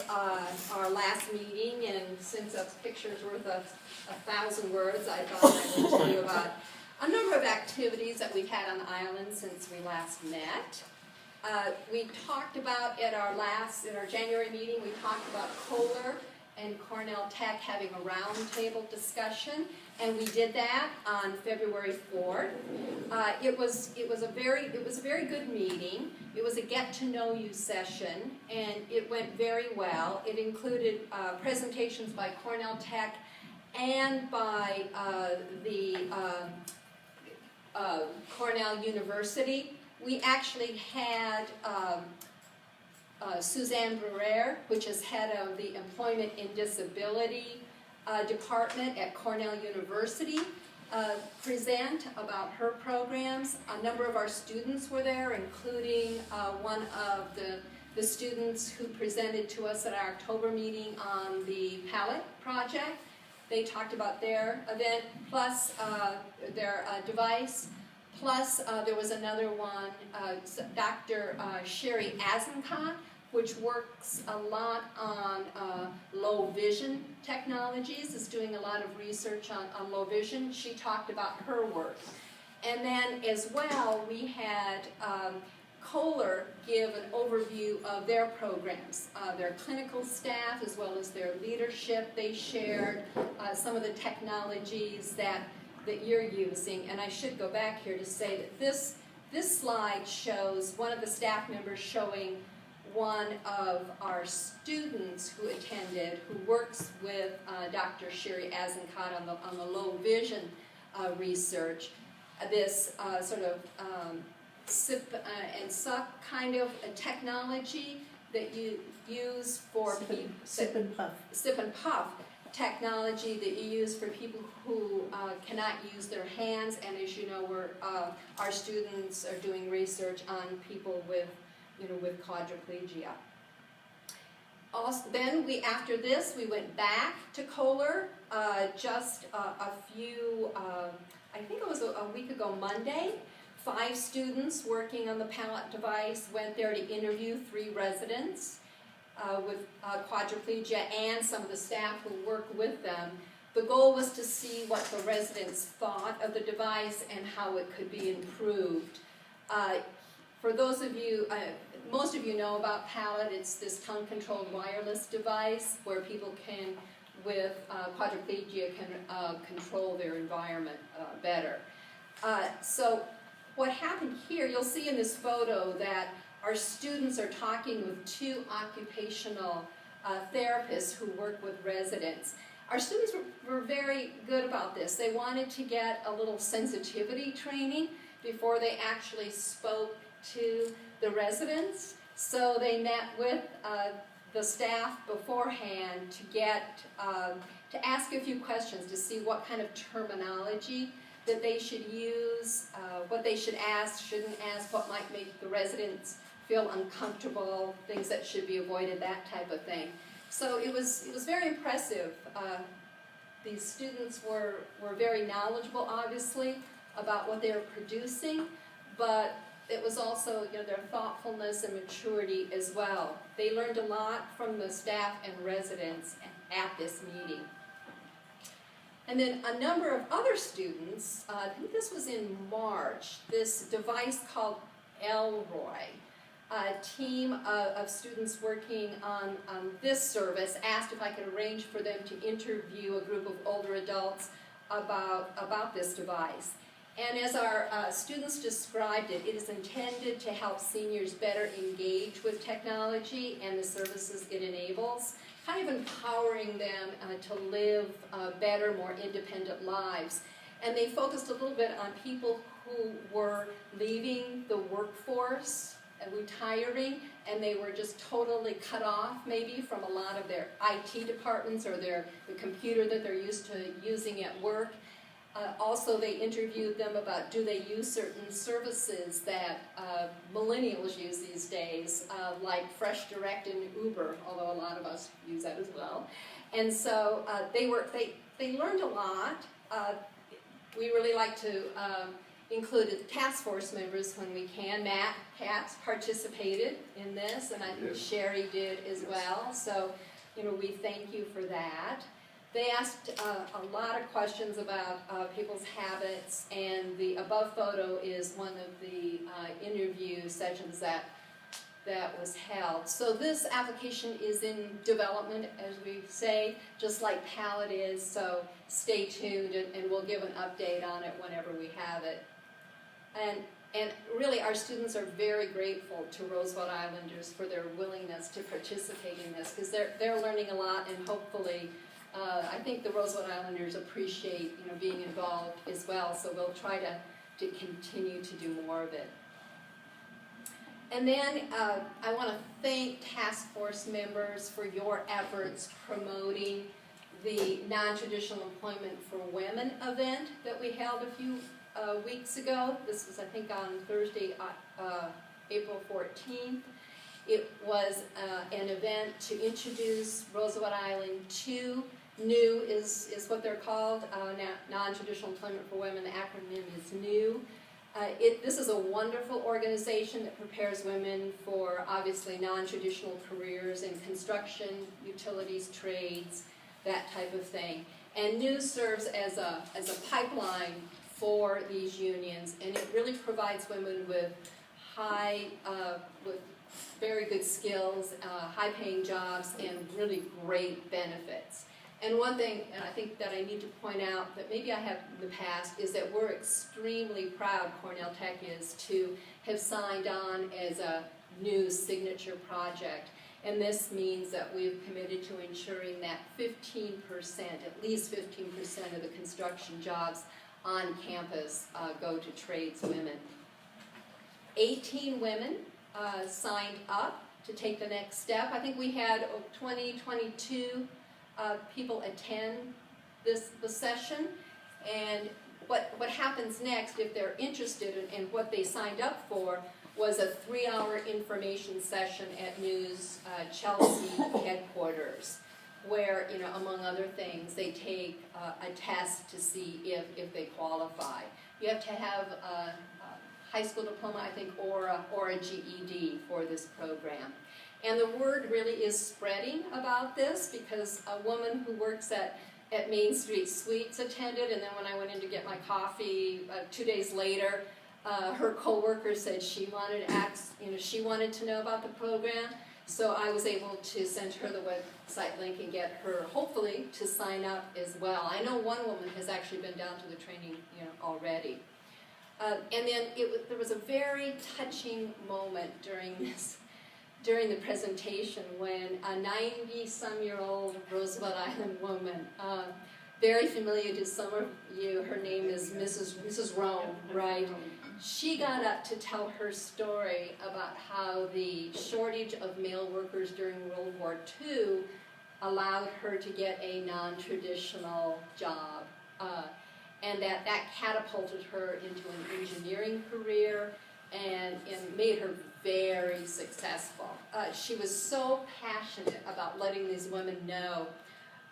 Our last meeting, and since a picture's worth 1,000 words, I thought I would tell you about a number of activities that we've had on the island since we last met. We talked about at our January meeting, we talked about Kohler and Cornell Tech having a roundtable discussion, and we did that on February 4th. It was a very good meeting. It was a get-to-know-you session, and it went very well. It included presentations by Cornell Tech and by Cornell University. We actually had Suzanne Brewer, which is head of the Employment and Disability Department at Cornell University, present about her programs. A number of our students were there, including one of the students who presented to us at our October meeting on the palette project. They talked about their event, plus their device. Plus, there was another one, Dr. Sherry Azencott, which works a lot on low vision technologies, is doing a lot of research on low vision. She talked about her work. And then as well, we had Kohler give an overview of their programs, their clinical staff as well as their leadership. They shared some of the technologies that you're using, and I should go back here to say that this slide shows one of the staff members showing one of our students who attended, who works with Dr. Sherry Azencott on the low vision research. This sort of sip and suck kind of a technology that you use for people. Sip and puff. Sip and puff technology that you use for people who cannot use their hands, and as you know, our students are doing research on people with quadriplegia. Also, then after this, we went back to Kohler just a few, I think it was a week ago Monday. 5 students working on the palette device went there to interview 3 residents with quadriplegia and some of the staff who work with them. The goal was to see what the residents thought of the device and how it could be improved. For those of you, most of you know about Palette. It's this tongue-controlled wireless device where people with quadriplegia can control their environment better. So what happened here, you'll see in this photo that our students are talking with 2 occupational therapists who work with residents. Our students were very good about this. They wanted to get a little sensitivity training before they actually spoke to the residents. So they met with the staff beforehand to ask a few questions to see what kind of terminology that they should use, what they should ask, shouldn't ask, what might make the residents feel uncomfortable, things that should be avoided, that type of thing. So it was very impressive. These students were very knowledgeable, obviously, about what they were producing, but it was also their thoughtfulness and maturity as well. They learned a lot from the staff and residents at this meeting. And then a number of other students, I think this was in March, this device called Elroy. A team of students working on this service asked if I could arrange for them to interview a group of older adults about this device. And as our students described it, it is intended to help seniors better engage with technology and the services it enables, kind of empowering them to live better, more independent lives. And they focused a little bit on people who were leaving the workforce and retiring, and they were just totally cut off maybe from a lot of their IT departments or the computer that they're used to using at work. Also, they interviewed them about do they use certain services that millennials use these days, like Fresh Direct and Uber, although a lot of us use that as well. And so they learned a lot. We really like to included task force members when we can. Matt Katz participated in this, and I think Sherry did as well. So, we thank you for that. They asked a lot of questions about people's habits, and the above photo is one of the interview sessions that was held. So this application is in development, as we say, just like Palette is, so stay tuned, and we'll give an update on it whenever we have it. And really, our students are very grateful to Roosevelt Islanders for their willingness to participate in this, because they're learning a lot, and hopefully, I think the Roosevelt Islanders appreciate being involved as well, so we'll try to continue to do more of it. And then I want to thank task force members for your efforts promoting the non-traditional employment for women event that we held a few weeks ago. This was, I think, on Thursday, April 14th. It was an event to introduce Roosevelt Island to NEW is what they're called, non-traditional employment for women. The acronym is NEW. This is a wonderful organization that prepares women for obviously non-traditional careers in construction, utilities, trades, that type of thing. And NEW serves as a pipeline for these unions, and it really provides women with with very good skills, high-paying jobs, and really great benefits. And one thing, and I think that I need to point out that maybe I have in the past, is that we're extremely proud, Cornell Tech is, to have signed on as a new signature project. And this means that we've committed to ensuring that 15%, at least 15% of the construction jobs on campus go to tradeswomen. 18 women signed up to take the next step. I think we had 22 people attend the session, and what happens next, if they're interested in what they signed up for, was a 3-hour information session at NEW's Chelsea headquarters, where, among other things, they take a test to see if they qualify. You have to have a high school diploma, I think, or a GED for this program. And the word really is spreading about this, because a woman who works at Main Street Suites attended, and then when I went in to get my coffee 2 days later, her coworker said she wanted she wanted to know about the program. So I was able to send her the website link and get her, hopefully, to sign up as well. I know one woman has actually been down to the training, already. And then there was a very touching moment during the presentation when a 90-some-year-old Roosevelt Island woman, very familiar to some of you, her name is Mrs. Rome, right? She got up to tell her story about how the shortage of male workers during World War II allowed her to get a non-traditional job, and that catapulted her into an engineering career and made her very successful. She was so passionate about letting these women know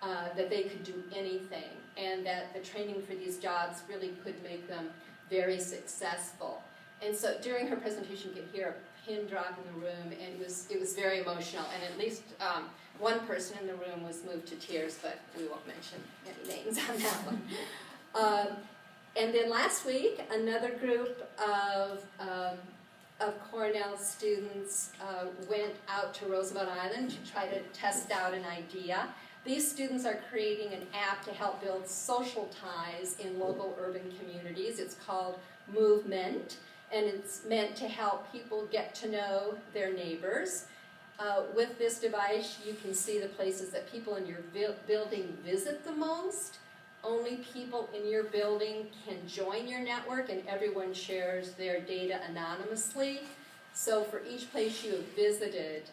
that they could do anything, and that the training for these jobs really could make them very successful. And so during her presentation, you could hear a pin drop in the room, and it was very emotional, and at least one person in the room was moved to tears, but we won't mention any names on that one. And then last week, another group of Cornell students went out to Roosevelt Island to try to test out an idea. These students are creating an app to help build social ties in local urban communities. It's called Movement, and it's meant to help people get to know their neighbors. With this device, you can see the places that people in your building visit the most. Only people in your building can join your network, and everyone shares their data anonymously. So for each place you have visited,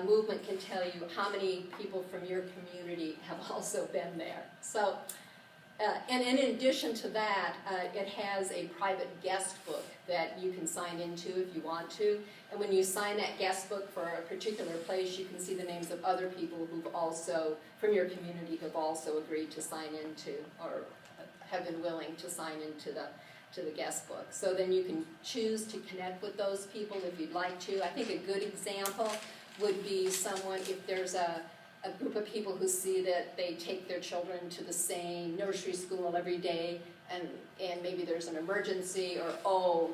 Movement can tell you how many people from your community have also been there. So, and in addition to that, it has a private guest book that you can sign into if you want to. And when you sign that guest book for a particular place, you can see the names of other people who've also, from your community, have also agreed to sign into, or have been willing to sign into to the guest book. So then you can choose to connect with those people if you'd like to. I think a good example would be someone, if there's a group of people who see that they take their children to the same nursery school every day, and maybe there's an emergency, or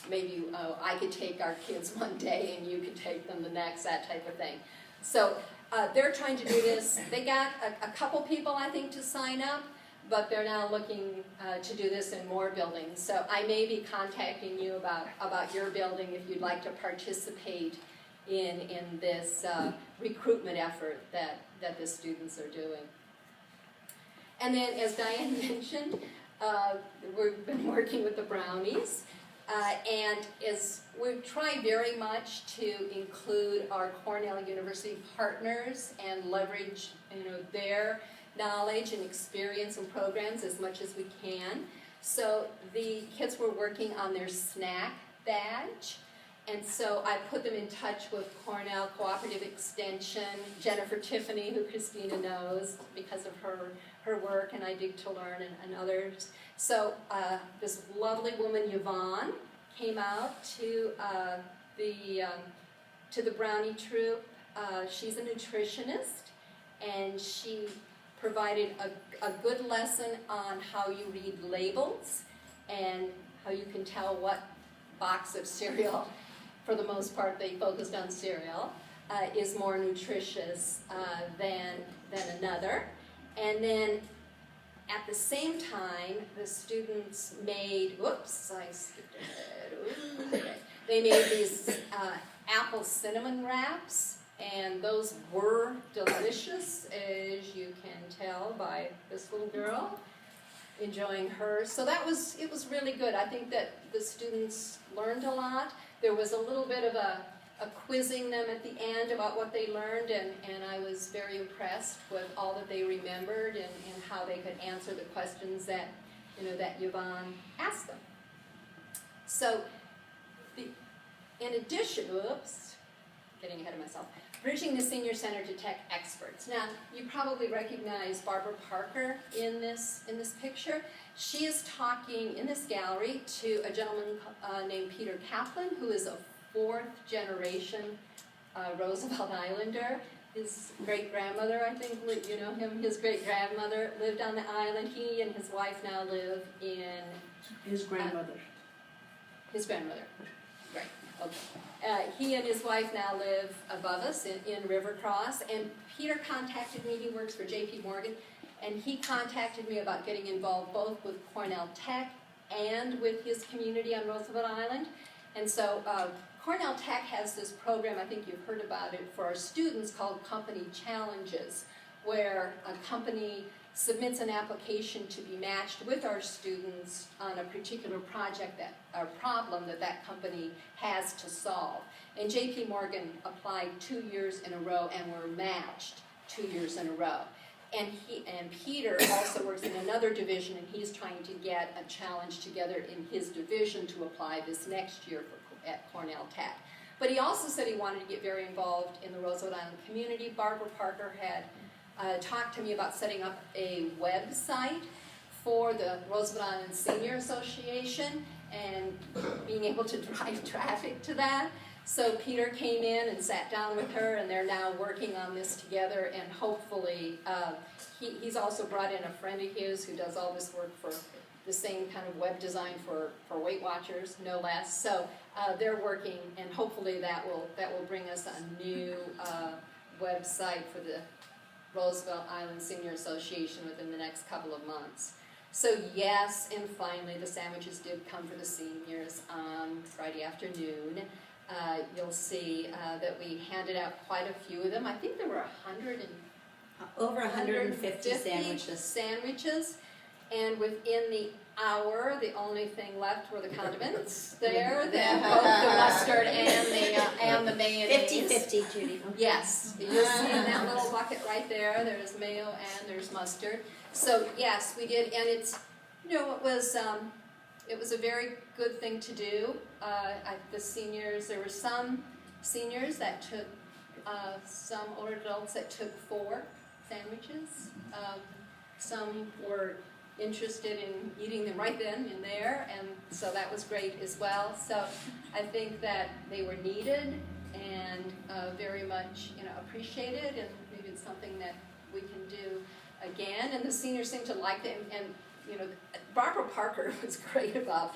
maybe I could take our kids one day and you could take them the next, that type of thing. So they're trying to do this. They got a couple people, I think, to sign up, but they're now looking to do this in more buildings. So I may be contacting you about your building if you'd like to participate in this recruitment effort that the students are doing. And then, as Diane mentioned, we've been working with the Brownies, and we try very much to include our Cornell University partners and leverage their knowledge and experience and programs as much as we can. So the kids were working on their snack badge, and so I put them in touch with Cornell Cooperative Extension, Jennifer Tiffany, who Christina knows because of her work, and I Dig to Learn, and others. So this lovely woman, Yvonne, came out to the Brownie troop. She's a nutritionist, and she provided a good lesson on how you read labels and how you can tell what box of cereal, for the most part they focused on cereal, is more nutritious than another. And then at the same time, the students made, whoops, I skipped ahead. Okay. They made these apple cinnamon wraps, and those were delicious, as you can tell by this little girl enjoying hers. So it was really good. I think that the students learned a lot. There was a little bit of a quizzing them at the end about what they learned, and I was very impressed with all that they remembered and how they could answer the questions that Yvonne asked them. So in addition, getting ahead of myself, bridging the Senior Center to Tech experts. Now, you probably recognize Barbara Parker in this picture. She is talking in this gallery to a gentleman named Peter Kaplan, who is a fourth-generation Roosevelt Islander. His great-grandmother, I think, you know him, his great-grandmother lived on the island. He and his wife now live in... His grandmother. His grandmother, right, okay. He and his wife now live above us in River Cross, and Peter contacted me. He works for J.P. Morgan, and he contacted me about getting involved both with Cornell Tech and with his community on Roosevelt Island. And so Cornell Tech has this program, I think you've heard about it, for our students called Company Challenges, where a company submits an application to be matched with our students on a particular project or problem that company has to solve. And J.P. Morgan applied 2 years in a row and were matched 2 years in a row. And Peter also works in another division, and he's trying to get a challenge together in his division to apply this next year at Cornell Tech. But he also said he wanted to get very involved in the Roosevelt Island community. Barbara Parker had talked to me about setting up a website for the Roosevelt Island Senior Association and being able to drive traffic to that. So Peter came in and sat down with her, and they're now working on this together, and hopefully he's also brought in a friend of his who does all this work for the same kind of web design for Weight Watchers, no less. So they're working, and hopefully that will bring us a new website for the Roosevelt Island Senior Association within the next couple of months. So yes, and finally the sandwiches did come for the seniors on Friday afternoon. You'll see that we handed out quite a few of them. I think there were over 150 sandwiches. And within the hour, the only thing left were the condiments there, both the mustard and the mayonnaise. 50-50, Judy. Yes, you'll see in that little bucket right there, there's mayo and there's mustard. So yes, we did, and it's, it was a very good thing to do. The seniors, there were some seniors that took, some older adults that took 4 sandwiches. Some were interested in eating them right then and there, and so that was great as well. So I think that they were needed and very much, appreciated, and maybe it's something that we can do again. And the seniors seem to like them, and Barbara Parker was great about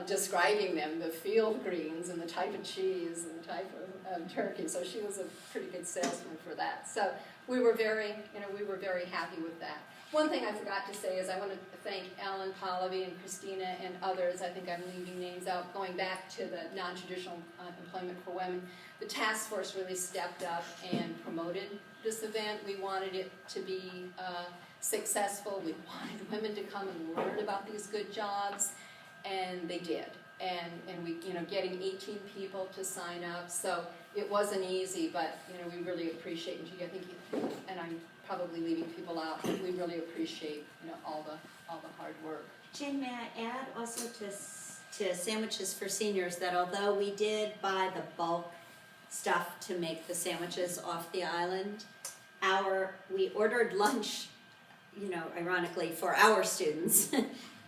describing them, the field greens and the type of cheese and the type of turkey. So she was a pretty good salesman for that. So we were very happy with that. One thing I forgot to say is I want to thank Ellen Pallavi and Christina and others. I think I'm leaving names out. Going back to the non-traditional employment for women, the task force really stepped up and promoted this event. We wanted it to be successful. We wanted women to come and learn about these good jobs, and they did. And we, getting 18 people to sign up, so it wasn't easy, but we really appreciate. And I think, and I'm probably leaving people out. We really appreciate, all the hard work. Jane, may I add also to Sandwiches for Seniors that although we did buy the bulk stuff to make the sandwiches off the island, we ordered lunch, ironically, for our students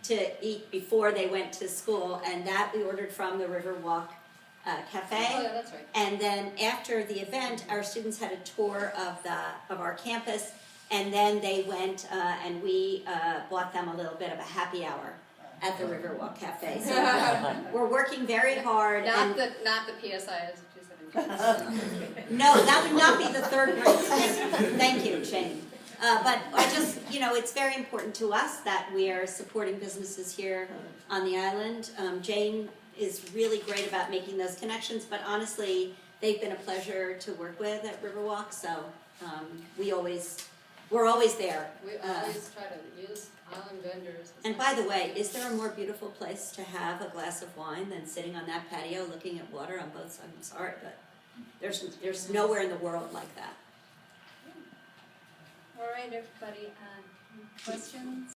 to eat before they went to school, and that we ordered from the Riverwalk Cafe. Oh, yeah, that's right. And then after the event, our students had a tour of our campus, and then they went and we bought them a little bit of a happy hour at the Riverwalk Cafe. So we're working very hard. Not the PSI as No, that would not be the third grade. Thank you, Jane. But I just, it's very important to us that we are supporting businesses here on the island. Jane is really great about making those connections, but honestly, they've been a pleasure to work with at Riverwalk, so we're always there. We always try to use island vendors. And by the way, is there a more beautiful place to have a glass of wine than sitting on that patio looking at water on both sides? I'm sorry, but there's nowhere in the world like that. All right, everybody, questions?